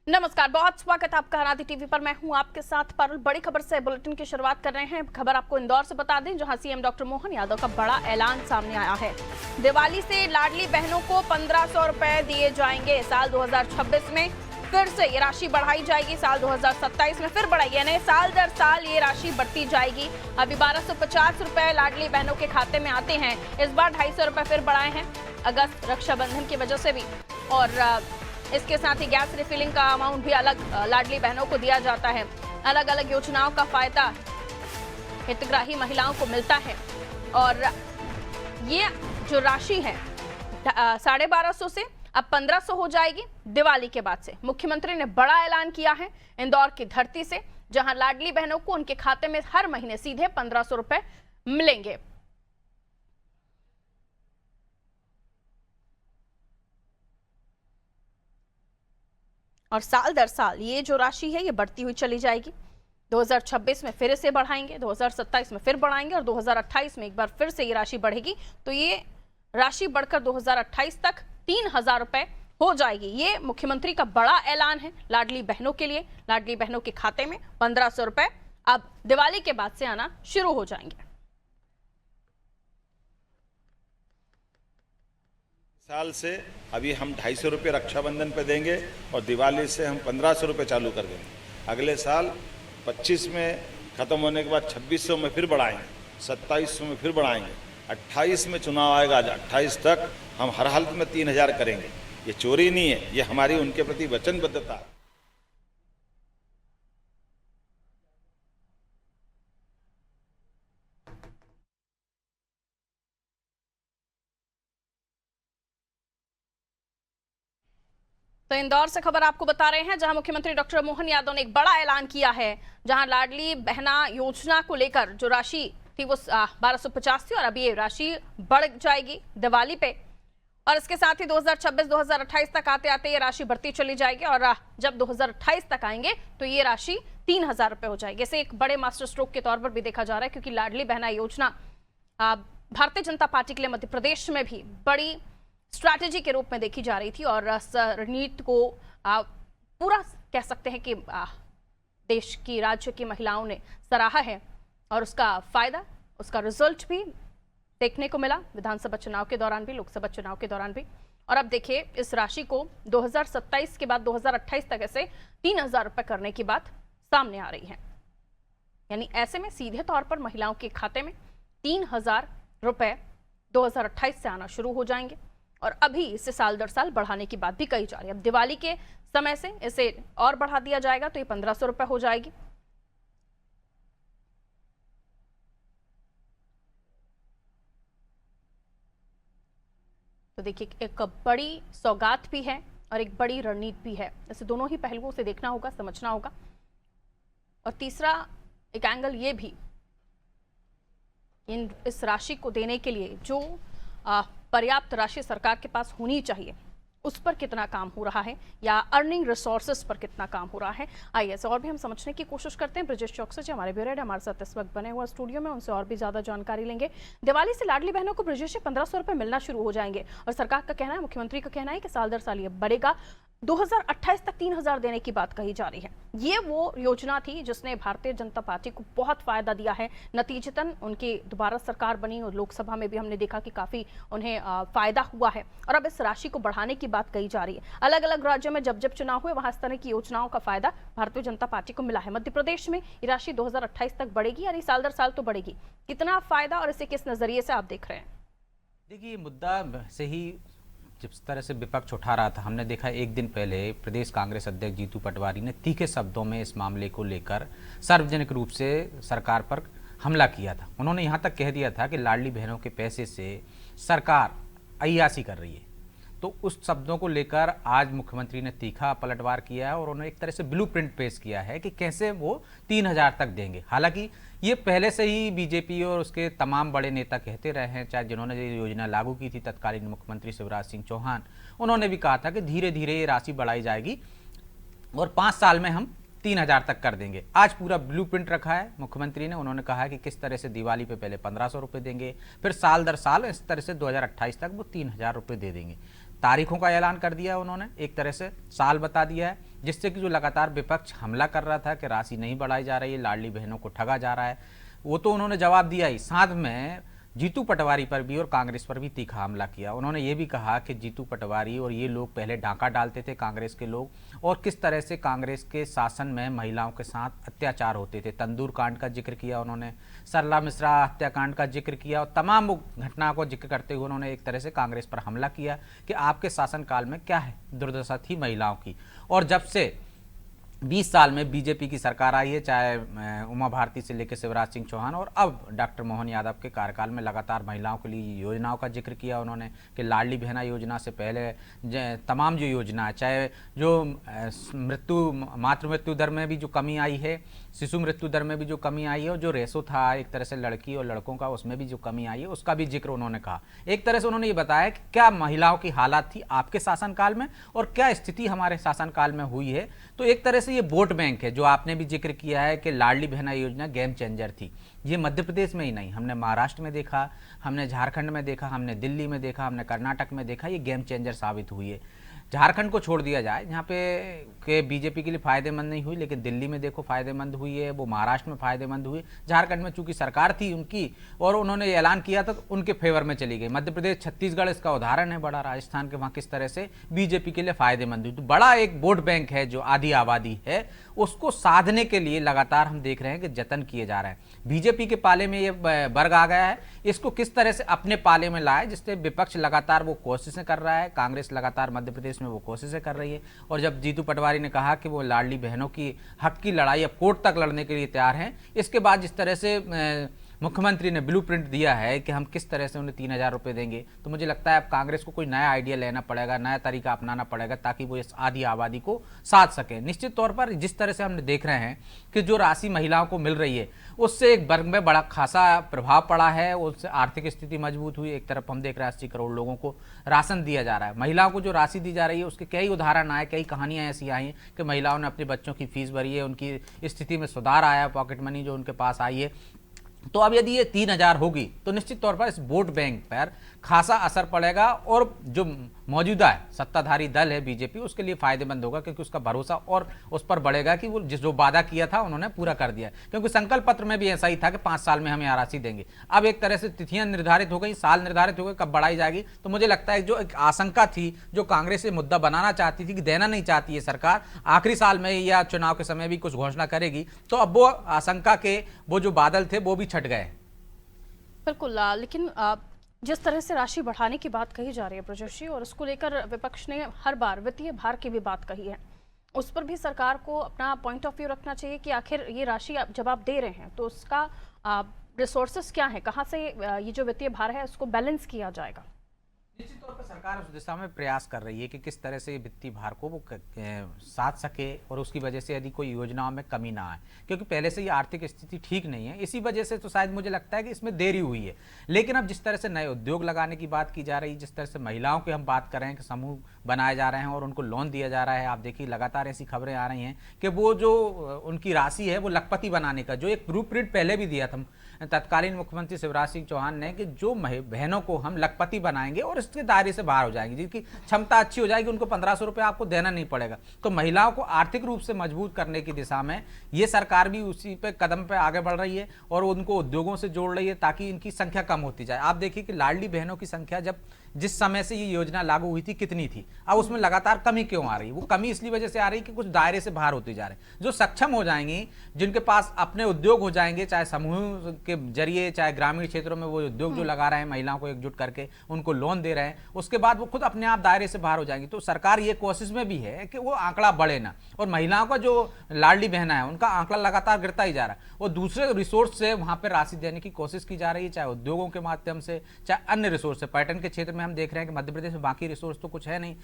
नमस्कार, बहुत स्वागत है आपका हरादी टीवी पर। मैं हूं आपके साथ पारुल। बड़ी खबर से बुलेटिन की शुरुआत कर रहे हैं। खबर आपको इंदौर से बता दें, जहां सीएम डॉक्टर मोहन यादव का बड़ा ऐलान सामने आया है। दिवाली से लाडली बहनों को 1500 रुपए दिए जाएंगे। साल 2026 में फिर से ये राशि बढ़ाई जाएगी। साल 2027 में फिर बढ़ाई, यानी साल दर साल ये राशि बढ़ती जाएगी। अभी 1250 रुपए लाडली बहनों के खाते में आते हैं। इस बार 250 रुपए फिर बढ़ाए हैं अगस्त रक्षाबंधन की वजह से भी। और इसके साथ ही गैस रिफिलिंग का अमाउंट भी अलग लाडली बहनों को दिया जाता है। अलग अलग योजनाओं का फायदा हितग्राही महिलाओं को मिलता है। और ये जो राशि है 1250 से अब 1500 हो जाएगी दिवाली के बाद से। मुख्यमंत्री ने बड़ा ऐलान किया है इंदौर की धरती से, जहां लाडली बहनों को उनके खाते में हर महीने सीधे 1500 रुपए मिलेंगे। और साल दर साल ये जो राशि है ये बढ़ती हुई चली जाएगी। 2026 में फिर से बढ़ाएंगे, 2027 में फिर बढ़ाएंगे और 2028 में एक बार फिर से ये राशि बढ़ेगी। तो ये राशि बढ़कर 2028 तक 3000 रुपए हो जाएगी। ये मुख्यमंत्री का बड़ा ऐलान है लाडली बहनों के लिए। लाडली बहनों के खाते में 1500 रुपए अब दिवाली के बाद से आना शुरू हो जाएंगे। साल से अभी हम 250 रुपये रक्षाबंधन पे देंगे और दिवाली से हम 1500 रुपये चालू कर देंगे। अगले साल 25 में ख़त्म होने के बाद 2600 में फिर बढ़ाएंगे, 2700 में फिर बढ़ाएंगे, 28 में चुनाव आएगा। 28 तक हम हर हालत में 3000 करेंगे। ये चोरी नहीं है, ये हमारी उनके प्रति वचनबद्धता है। तो इंदौर से खबर आपको बता रहे हैं, जहां मुख्यमंत्री डॉक्टर मोहन यादव ने एक बड़ा ऐलान किया है। जहां लाडली बहना योजना को लेकर जो राशि थी वो 1250 थी और अभी ये राशि बढ़ जाएगी दिवाली पे। और इसके साथ ही 2026-2028 तक आते आते ये राशि बढ़ती चली जाएगी। और जब 2028 तक आएंगे तो ये राशि 3000 रुपए हो जाएगी। इसे एक बड़े मास्टर स्ट्रोक के तौर पर भी देखा जा रहा है, क्योंकि लाडली बहना योजना भारतीय जनता पार्टी के लिए मध्य प्रदेश में भी बड़ी स्ट्रैटेजी के रूप में देखी जा रही थी। और रणनीति को पूरा कह सकते हैं कि देश की, राज्य की महिलाओं ने सराहा है और उसका फायदा, उसका रिजल्ट भी देखने को मिला विधानसभा चुनाव के दौरान भी, लोकसभा चुनाव के दौरान भी। और अब देखिए, इस राशि को 2027 के बाद 2028 तक ऐसे 3000 रुपए करने की बात सामने आ रही है। यानी ऐसे में सीधे तौर पर महिलाओं के खाते में 3000 रुपए 2028 से आना शुरू हो जाएंगे। और अभी इसे साल दर साल बढ़ाने की बात भी कही जा रही है। अब दिवाली के समय से इसे और बढ़ा दिया जाएगा तो ये 1500 रुपए हो जाएगी। तो देखिए, एक बड़ी सौगात भी है और एक बड़ी रणनीति भी है। इसे दोनों ही पहलुओं से देखना होगा, समझना होगा। और तीसरा एक एंगल ये भी, इस राशि को देने के लिए जो पर्याप्त राशि सरकार के पास होनी चाहिए, उस पर कितना काम हो रहा है या अर्निंग रिसोर्सेज पर कितना काम हो रहा है। आइए और भी हम समझने की कोशिश करते हैं। ब्रजेश चौकसी जी हमारे ब्यूरो हेड हमारे साथ इस वक्त बने हुए स्टूडियो में, उनसे और भी ज्यादा जानकारी लेंगे। दिवाली से लाडली बहनों को ब्रजेश से 1500 रुपए मिलना शुरू हो जाएंगे और सरकार का कहना है, मुख्यमंत्री का कहना है कि साल दर साल ये बढ़ेगा। 2028 तक 3000 देने की बात कही जा रही है। ये वो योजना थी जिसने भारतीय जनता पार्टी को बहुत फायदा दिया है। नतीजतन उनकी दोबारा सरकार बनी और लोकसभा में भी हमने देखा कि काफी उन्हें फायदा हुआ है। और अब इस राशि को बढ़ाने की बात कही जा रही है। अलग अलग राज्यों में जब जब चुनाव हुए, वहां इस तरह की योजनाओं का फायदा भारतीय जनता पार्टी को मिला है। मध्य प्रदेश में ये राशि 2028 तक बढ़ेगी, यानी साल दर साल तो बढ़ेगी। कितना फायदा और इसे किस नजरिए से आप देख रहे हैं? देखिए, मुद्दा से ही जिस तरह से विपक्ष उठा रहा था, हमने देखा एक दिन पहले प्रदेश कांग्रेस अध्यक्ष जीतू पटवारी ने तीखे शब्दों में इस मामले को लेकर सार्वजनिक रूप से सरकार पर हमला किया था। उन्होंने यहाँ तक कह दिया था कि लाडली बहनों के पैसे से सरकार अय्याशी कर रही है। तो उस शब्दों को लेकर आज मुख्यमंत्री ने तीखा पलटवार किया है और उन्होंने एक तरह से ब्लूप्रिंट पेश किया है कि कैसे वो 3000 तक देंगे। हालांकि ये पहले से ही बीजेपी और उसके तमाम बड़े नेता कहते रहे हैं, चाहे जिन्होंने ये योजना लागू की थी तत्कालीन मुख्यमंत्री शिवराज सिंह चौहान, उन्होंने भी कहा था कि धीरे धीरे ये राशि बढ़ाई जाएगी और 5 साल में हम 3000 तक कर देंगे। आज पूरा ब्लूप्रिंट रखा है मुख्यमंत्री ने। उन्होंने कहा है कि किस तरह से दिवाली पे पहले 1500 रुपये देंगे, फिर साल दर साल इस तरह से 2028 तक वो 3000 रुपये दे देंगे। तारीखों का ऐलान कर दिया उन्होंने, एक तरह से साल बता दिया है जिससे कि जो लगातार विपक्ष हमला कर रहा था कि राशि नहीं बढ़ाई जा रही है, लाडली बहनों को ठगा जा रहा है, वो तो उन्होंने जवाब दिया ही, साथ में जीतू पटवारी पर भी और कांग्रेस पर भी तीखा हमला किया। उन्होंने ये भी कहा कि जीतू पटवारी और ये लोग पहले डांका डालते थे कांग्रेस के लोग, और किस तरह से कांग्रेस के शासन में महिलाओं के साथ अत्याचार होते थे। तंदूर कांड का जिक्र किया उन्होंने, सरला मिश्रा हत्याकांड का जिक्र किया, और तमाम घटनाओं को जिक्र करते हुए उन्होंने एक तरह से कांग्रेस पर हमला किया कि आपके शासनकाल में क्या है दुर्दशा थी महिलाओं की। और जब से 20 साल में बीजेपी की सरकार आई है, चाहे उमा भारती से लेकर शिवराज सिंह चौहान और अब डॉक्टर मोहन यादव के कार्यकाल में, लगातार महिलाओं के लिए योजनाओं का जिक्र किया उन्होंने कि लाडली बहना योजना से पहले तमाम जो योजना है, चाहे जो मातृ मृत्यु दर में भी जो कमी आई है, शिशु मृत्यु दर में भी जो कमी आई है, और जो रेशो था एक तरह से लड़की और लड़कों का, उसमें भी जो कमी आई है, उसका भी जिक्र उन्होंने कहा। एक तरह से उन्होंने ये बताया कि क्या महिलाओं की हालात थी आपके शासनकाल में और क्या स्थिति हमारे शासनकाल में हुई है। तो एक तरह से ये वोट बैंक है, जो आपने भी जिक्र किया है कि लाडली बहना योजना गेम चेंजर थी। ये मध्य प्रदेश में ही नहीं, हमने महाराष्ट्र में देखा, हमने झारखंड में देखा, हमने दिल्ली में देखा, हमने कर्नाटक में देखा, ये गेम चेंजर साबित हुई है। झारखंड को छोड़ दिया जाए जहाँ पे के बीजेपी के लिए फायदेमंद नहीं हुई, लेकिन दिल्ली में देखो फायदेमंद हुई है, वो महाराष्ट्र में फायदेमंद हुई। झारखंड में चूंकि सरकार थी उनकी और उन्होंने ये ऐलान किया था तो उनके फेवर में चली गई। मध्य प्रदेश, छत्तीसगढ़ इसका उदाहरण है बड़ा, राजस्थान के वहाँ किस तरह से बीजेपी के लिए फायदेमंद हुई। तो बड़ा एक वोट बैंक है जो आधी आबादी है, उसको साधने के लिए लगातार हम देख रहे हैं कि जतन किए जा रहे हैं। बीजेपी के पाले में ये वर्ग आ गया है, इसको किस तरह से अपने पाले में लाए, जिससे विपक्ष लगातार वो कोशिशें कर रहा है, कांग्रेस लगातार मध्य प्रदेश में वो कोशिशें कर रही है। और जब जीतू पटवारी ने कहा कि वो लाडली बहनों की हक की लड़ाई अब कोर्ट तक लड़ने के लिए तैयार हैं, इसके बाद जिस तरह से मुख्यमंत्री ने ब्लूप्रिंट दिया है कि हम किस तरह से उन्हें 3000 रुपये देंगे, तो मुझे लगता है अब कांग्रेस को कोई नया आइडिया लेना पड़ेगा, नया तरीका अपनाना पड़ेगा, ताकि वो इस आधी आबादी को साध सके। निश्चित तौर पर जिस तरह से हमने देख रहे हैं कि जो राशि महिलाओं को मिल रही है, उससे एक वर्ग में बड़ा खासा प्रभाव पड़ा है, उससे आर्थिक स्थिति मजबूत हुई। एक तरफ हम देख रहे हैं 80 करोड़ लोगों को राशन दिया जा रहा है। महिलाओं को जो राशि दी जा रही है उसके कई उदाहरण आए, कई कहानियां ऐसी आई हैं कि महिलाओं ने अपने बच्चों की फीस भरी है, उनकी स्थिति में सुधार आया, पॉकेट मनी जो उनके पास आई है। तो अब यदि ये 3000 होगी तो निश्चित तौर पर इस वोट बैंक पर खासा असर पड़ेगा, और जो मौजूदा सत्ताधारी दल है बीजेपी, उसके लिए फायदेमंद होगा, क्योंकि उसका भरोसा और उस पर बढ़ेगा कि वो जो वादा किया था उन्होंने पूरा कर दिया। क्योंकि संकल्प पत्र में भी ऐसा ही था कि 5 साल में हम यह राशि देंगे। अब एक तरह से तिथियां निर्धारित हो गई, साल निर्धारित हो गए, कब बढ़ाई जाएगी। तो मुझे लगता है जो एक आशंका थी, जो कांग्रेस ये मुद्दा बनाना चाहती थी कि देना नहीं चाहती है सरकार, आखिरी साल में या चुनाव के समय भी कुछ घोषणा करेगी, तो अब वो आशंका के वो जो बादल थे वो भी छट गए। बिल्कुल, लेकिन जिस तरह से राशि बढ़ाने की बात कही जा रही है प्रज्योत जी, और उसको लेकर विपक्ष ने हर बार वित्तीय भार की भी बात कही है, उस पर भी सरकार को अपना पॉइंट ऑफ व्यू रखना चाहिए कि आखिर ये राशि जब आप दे रहे हैं तो उसका रिसोर्सेस क्या है, कहाँ से ये जो वित्तीय भार है उसको बैलेंस किया जाएगा। निश्चित तौर पर सरकार उस दिशा में प्रयास कर रही है कि किस तरह से वित्तीय भार को वो साध सके, और उसकी वजह से यदि कोई योजनाओं में कमी ना आए, क्योंकि पहले से ये आर्थिक स्थिति ठीक नहीं है। इसी वजह से तो शायद मुझे लगता है कि इसमें देरी हुई है। लेकिन अब जिस तरह से नए उद्योग लगाने की बात की जा रही है, जिस तरह से महिलाओं की हम बात कर रहे हैं कि समूह बनाए जा रहे हैं और उनको लोन दिया जा रहा है, आप देखिए लगातार ऐसी खबरें आ रही हैं कि वो जो उनकी राशि है वो लखपति बनाने का, जो एक ब्लूप्रिंट पहले भी दिया था तत्कालीन मुख्यमंत्री शिवराज सिंह चौहान ने, कि जो बहनों को हम लखपति बनाएंगे और इसके दायरे से बाहर हो जाएंगी, जिनकी क्षमता अच्छी हो जाएगी, उनको 1500 रुपये आपको देना नहीं पड़ेगा। तो महिलाओं को आर्थिक रूप से मजबूत करने की दिशा में ये सरकार भी उसी पे कदम पे आगे बढ़ रही है और उनको उद्योगों से जोड़ रही है, ताकि इनकी संख्या कम होती जाए। आप देखिए कि लाडली बहनों की संख्या जब जिस समय से ये योजना लागू हुई थी कितनी थी, अब उसमें लगातार कमी क्यों आ रही है? वो कमी इसलिए वजह से आ रही है कि कुछ दायरे से बाहर होते जा रहे हैं। जो सक्षम हो जाएंगी, जिनके पास अपने उद्योग हो जाएंगे, चाहे समूह के जरिए, चाहे ग्रामीण क्षेत्रों में वो उद्योग जो लगा रहे हैं, महिलाओं को एकजुट करके उनको लोन दे रहे हैं, उसके बाद वो खुद अपने आप दायरे से बाहर हो जाएंगी। तो सरकार ये कोशिश में भी है कि वो आंकड़ा बढ़े ना, और महिलाओं का जो लाडली बहना है उनका आंकड़ा लगातार गिरता ही जा रहा है, और दूसरे रिसोर्स से वहां पर राशि देने की कोशिश की जा रही है, चाहे उद्योगों के माध्यम से, चाहे अन्य रिसोर्स से। पर्यटन के क्षेत्र में हम देख रहे हैं कि मध्य प्रदेश में बाकी रिसोर्स तो कुछ है नहीं,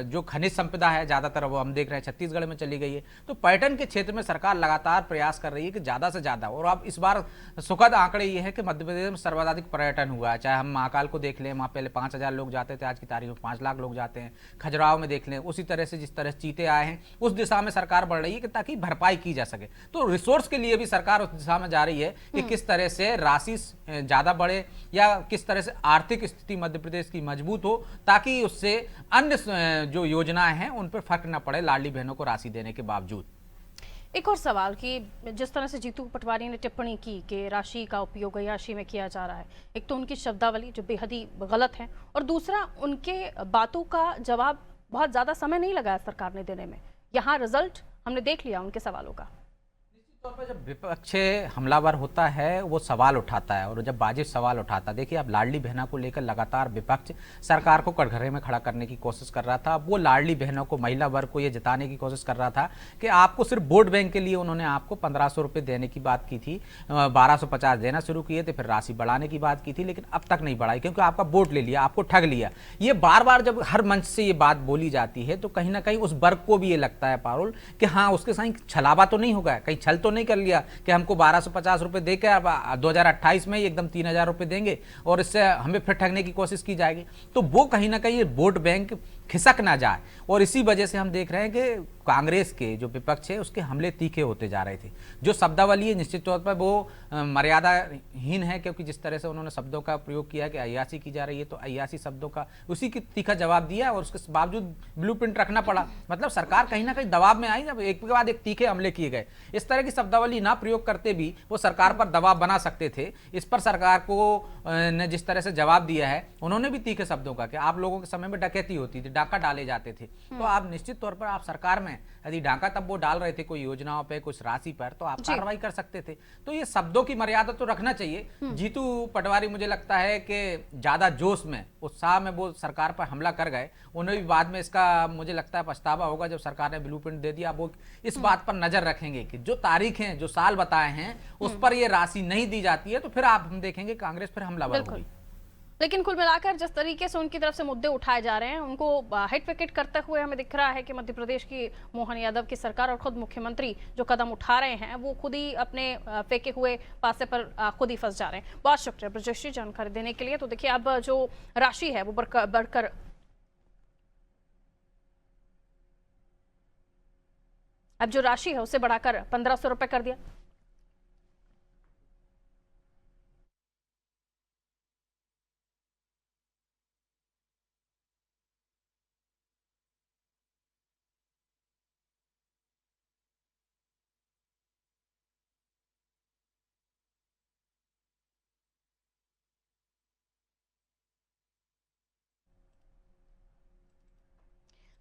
जो खनिज संपदा है ज्यादातर वो हम देख रहे हैं छत्तीसगढ़ में चली गई है। तो पर्यटन के क्षेत्र में सरकार लगातार प्रयास कर रही है कि ज्यादा से ज्यादा, और अब इस बार सुखद आंकड़े ये है कि मध्य प्रदेश में सर्वाधिक पर्यटन हुआ है। चाहे हम महाकाल को देख लें, वहाँ पहले 5000 लोग जाते थे, आज की तारीख में 5 लाख लोग जाते हैं। खजुराहो में देख लें, उसी तरह से जिस तरह चीते आए हैं, उस दिशा में सरकार बढ़ रही है कि ताकि भरपाई की जा सके। तो रिसोर्स के लिए भी सरकार उस दिशा में जा रही है कि किस तरह से राशि ज्यादा बढ़े, या किस तरह से आर्थिक स्थिति मध्य प्रदेश कांग्रेस की मजबूत हो, ताकि उससे अन्य जो योजनाएं हैं उन पर फर्क न पड़े लाडली बहनों को राशि देने के बावजूद। एक और सवाल कि जिस तरह से जीतू पटवारी ने टिप्पणी की कि राशि का उपयोग अय्याशी में किया जा रहा है, एक तो उनकी शब्दावली जो बेहद ही गलत है, और दूसरा उनके बातों का जवाब बहुत ज़्यादा समय नहीं लगा सरकार ने देने में। यहाँ रिजल्ट हमने देख लिया उनके सवालों का। तौर पर जब विपक्ष हमलावर होता है वो सवाल उठाता है, और जब वाजिब सवाल उठाता है, देखिए अब लाडली बहना को लेकर लगातार विपक्ष सरकार को कटघरे में खड़ा करने की कोशिश कर रहा था। वो लाडली बहनों को, महिला वर्ग को ये जताने की कोशिश कर रहा था कि आपको सिर्फ वोट बैंक के लिए उन्होंने आपको 1500 रुपये देने की बात की थी, 1250 देना शुरू किए थे, फिर राशि बढ़ाने की बात की थी, लेकिन अब तक नहीं बढ़ाई क्योंकि आपका वोट ले लिया, आपको ठग लिया। ये बार बार जब हर मंच से ये बात बोली जाती है तो कहीं ना कहीं उस वर्ग को भी ये लगता है पारुल कि हाँ, उसके साथ छलावा तो नहीं होगा, कहीं छल तो नहीं कर लिया कि हमको 1250 रुपए देकर अब 2028 में ही एकदम 3000 रुपए देंगे और इससे हमें फिर ठगने की कोशिश की जाएगी। तो वो कहीं ना कहीं वोट बैंक खिसक ना जाए, और इसी वजह से हम देख रहे हैं कि कांग्रेस के जो विपक्ष है उसके हमले तीखे होते जा रहे थे। जो शब्दावली है निश्चित तौर पर वो मर्यादाहीन है, क्योंकि जिस तरह से उन्होंने शब्दों का प्रयोग किया कि अय्याशी की जा रही है, तो अय्याशी शब्दों का उसी की तीखा जवाब दिया और उसके बावजूद ब्लूप्रिंट रखना पड़ा। मतलब सरकार कहीं ना कहीं दबाव में आई, जब एक के बाद एक तीखे हमले किए गए। इस तरह की शब्दावली ना प्रयोग करते भी वो सरकार पर दबाव बना सकते थे। इस पर सरकार को ने जिस तरह से जवाब दिया है, उन्होंने भी तीखे शब्दों का कि आप लोगों के समय में डकैती होती थी, डाका डाले जाते थे, तो आप निश्चित तौर पर आप सरकार में यदि डाका तब वो डाल रहे थे कोई योजनाओं पे, कुछ राशि पर, तो आप कार्रवाई कर सकते थे। तो ये शब्दों की मर्यादा तो रखना चाहिए। जीतू पटवारी मुझे लगता है कि ज्यादा जोश में, उत्साह में वो सरकार पर हमला कर गए। उन्हें भी बाद में इसका मुझे लगता है पछतावा होगा जब सरकार ने ब्लूप्रिंट दे दिया। वो इस बात पर नजर रखेंगे कि जो तारीखें, जो साल बताए हैं उस पर ये राशि नहीं दी जाती है तो फिर आप हम देखेंगे कांग्रेस फिर हमलावर होगी। लेकिन कुल मिलाकर जिस तरीके से उनकी तरफ से मुद्दे उठाए जा रहे हैं, उनको हिट विकेट करते हुए हमें दिख रहा है कि मध्य प्रदेश की मोहन यादव की सरकार और खुद मुख्यमंत्री जो कदम उठा रहे हैं वो खुद ही अपने फेंके हुए पासे पर खुद ही फंस जा रहे हैं। बहुत शुक्रिया ब्रजेश जी जानकारी देने के लिए। तो देखिए अब जो राशि है वो बढ़कर अब जो राशि है उसे बढ़ाकर 1500 रुपए कर दिया।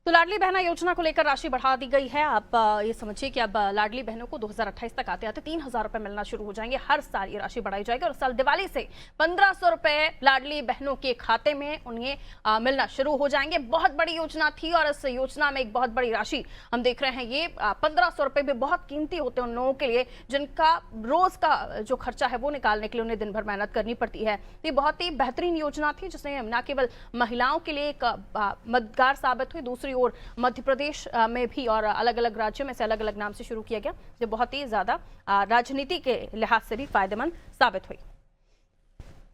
तो लाडली बहना योजना को लेकर राशि बढ़ा दी गई है। आप ये समझिए कि अब लाडली बहनों को 2028 तक आते आते 3000 रुपए मिलना शुरू हो जाएंगे। हर साल ये राशि बढ़ाई जाएगी और साल दिवाली से 1500 रुपए लाडली बहनों के खाते में उन्हें मिलना शुरू हो जाएंगे। बहुत बड़ी योजना थी और इस योजना में एक बहुत बड़ी राशि हम देख रहे हैं। ये 1500 रुपए भी बहुत कीमती होते हैं उन लोगों के लिए जिनका रोज का जो खर्चा है वो निकालने के लिए उन्हें दिन भर मेहनत करनी पड़ती है। ये बहुत ही बेहतरीन योजना थी जिसने न केवल महिलाओं के लिए एक मददगार साबित हुई, दूसरी और मध्य प्रदेश में भी और अलग अलग राज्यों में से अलग अलग नाम से शुरू किया गया, जो बहुत ही ज्यादा राजनीति के लिहाज से भी फायदेमंद साबित हुई।